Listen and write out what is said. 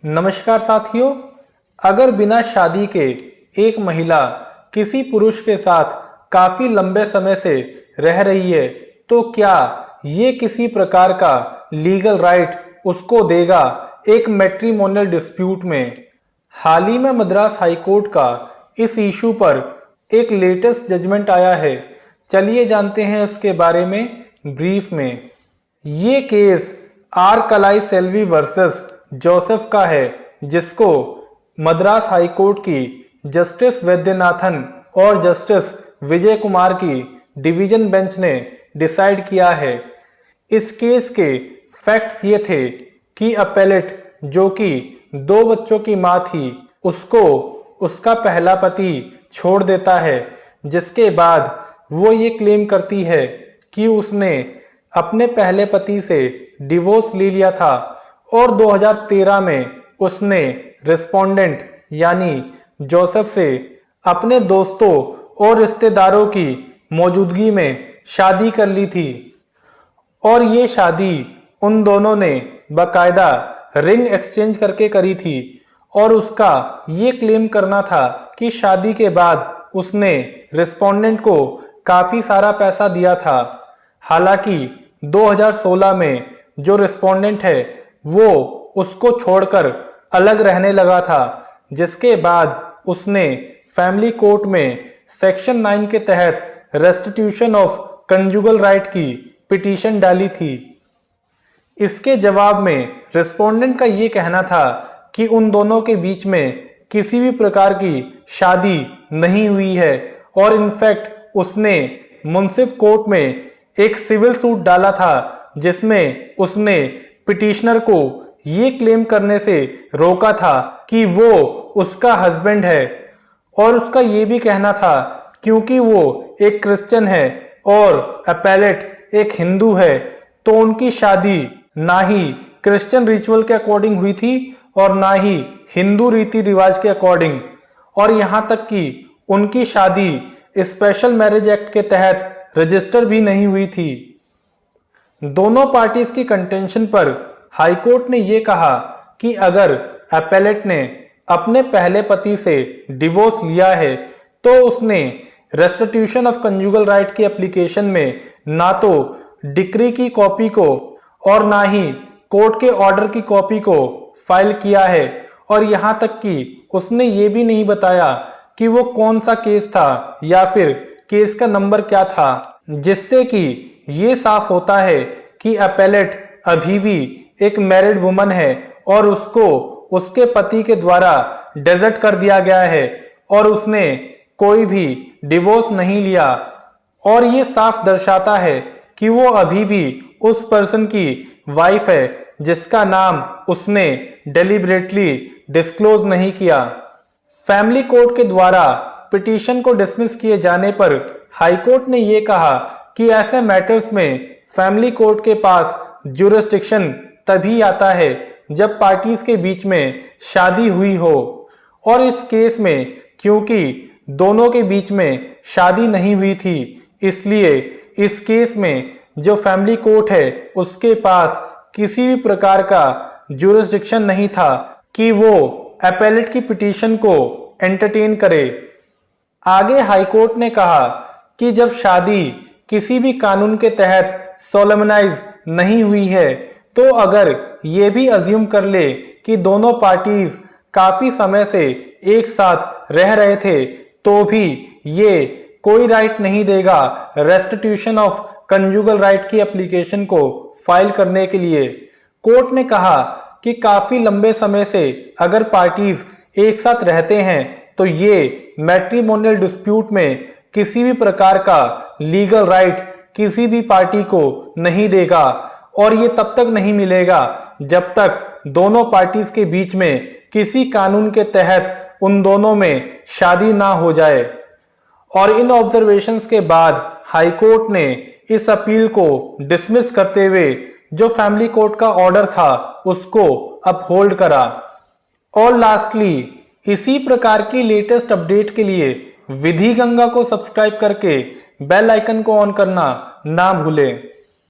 नमस्कार साथियों, अगर बिना शादी के एक महिला किसी पुरुष के साथ काफी लंबे समय से रह रही है तो क्या ये किसी प्रकार का लीगल राइट उसको देगा एक मैट्रिमोनियल डिस्प्यूट में। हाल ही में मद्रास हाईकोर्ट का इस इशू पर एक लेटेस्ट जजमेंट आया है। चलिए जानते हैं उसके बारे में ब्रीफ में। ये केस आर कलाई सेल्वी वर्सेस जोसेफ का है, जिसको मद्रास हाईकोर्ट की जस्टिस वैद्यनाथन और जस्टिस विजय कुमार की डिवीजन बेंच ने डिसाइड किया है। इस केस के फैक्ट्स ये थे कि अपेलेट, जो कि 2 बच्चों की मां थी, उसको उसका पहला पति छोड़ देता है, जिसके बाद वो ये क्लेम करती है कि उसने अपने पहले पति से डिवोर्स ले लिया था और 2013 में उसने रिस्पोंडेंट यानी जोसेफ से अपने दोस्तों और रिश्तेदारों की मौजूदगी में शादी कर ली थी और ये शादी उन दोनों ने बाकायदा रिंग एक्सचेंज करके करी थी और उसका ये क्लेम करना था कि शादी के बाद उसने रिस्पोंडेंट को काफ़ी सारा पैसा दिया था। हालांकि 2016 में जो रिस्पोंडेंट है वो उसको छोड़कर अलग रहने लगा था, जिसके बाद उसने फैमिली कोर्ट में सेक्शन 9 के तहत रेस्टिट्यूशन ऑफ कंजुगल राइट की पिटीशन डाली थी। इसके जवाब में रिस्पोंडेंट का ये कहना था कि उन दोनों के बीच में किसी भी प्रकार की शादी नहीं हुई है और इनफैक्ट उसने मुंसिफ कोर्ट में एक सिविल सूट डाला था, जिसमें उसने पिटिशनर को ये क्लेम करने से रोका था कि वो उसका हस्बैंड है और उसका ये भी कहना था क्योंकि वो एक क्रिश्चियन है और अपेलेट एक हिंदू है तो उनकी शादी ना ही क्रिश्चियन रिचुअल के अकॉर्डिंग हुई थी और ना ही हिंदू रीति रिवाज के अकॉर्डिंग, और यहाँ तक कि उनकी शादी स्पेशल मैरिज एक्ट के तहत रजिस्टर भी नहीं हुई थी। दोनों पार्टीज की कंटेंशन पर हाईकोर्ट ने यह कहा कि अगर अपेलेट ने अपने पहले पति से डिवोर्स लिया है तो उसने रेस्टिट्यूशन ऑफ कंजुगल राइट की एप्लीकेशन में ना तो डिक्री की कॉपी को और ना ही कोर्ट के ऑर्डर की कॉपी को फाइल किया है और यहां तक कि उसने ये भी नहीं बताया कि वो कौन सा केस था या फिर केस का नंबर क्या था, जिससे कि ये साफ होता है कि अपेलेट अभी भी एक मैरिड वुमन है और उसको उसके पति के द्वारा डेजर्ट कर दिया गया है और उसने कोई भी डिवोर्स नहीं लिया। और ये साफ दर्शाता है कि वो अभी भी उस पर्सन की वाइफ है जिसका नाम उसने डेलिबरेटली डिस्क्लोज नहीं किया। फैमिली कोर्ट के द्वारा पिटीशन को डिसमिस किए जाने पर हाईकोर्ट ने यह कहा कि ऐसे मैटर्स में फैमिली कोर्ट के पास ज्यूरिसडिक्शन तभी आता है जब पार्टीज के बीच में शादी हुई हो, और इस केस में क्योंकि दोनों के बीच में शादी नहीं हुई थी इसलिए इस केस में जो फैमिली कोर्ट है उसके पास किसी भी प्रकार का ज्यूरिसडिक्शन नहीं था कि वो अपेलेट की पिटीशन को एंटरटेन करे। आगे हाईकोर्ट ने कहा कि जब शादी किसी भी कानून के तहत सोलेमनाइज नहीं हुई है तो अगर ये भी अज्यूम कर ले कि दोनों पार्टीज काफी समय से एक साथ रह रहे थे तो भी ये कोई राइट नहीं देगा रेस्टिट्यूशन ऑफ कंजुगल राइट की एप्लीकेशन को फाइल करने के लिए। कोर्ट ने कहा कि काफी लंबे समय से अगर पार्टीज एक साथ रहते हैं तो ये मैट्रिमोनियल डिस्प्यूट में किसी भी प्रकार का लीगल राइट किसी भी पार्टी को नहीं देगा और ये तब तक नहीं मिलेगा जब तक दोनों पार्टीज के बीच में किसी कानून के तहत उन दोनों में शादी ना हो जाए। और इन ऑब्जर्वेशंस के बाद हाईकोर्ट ने इस अपील को डिसमिस करते हुए जो फैमिली कोर्ट का ऑर्डर था उसको अपहोल्ड करा। और लास्टली इसी प्रकार की लेटेस्ट अपडेट के लिए विधि गंगा को सब्सक्राइब करके बेल आइकन को ऑन करना ना भूलें।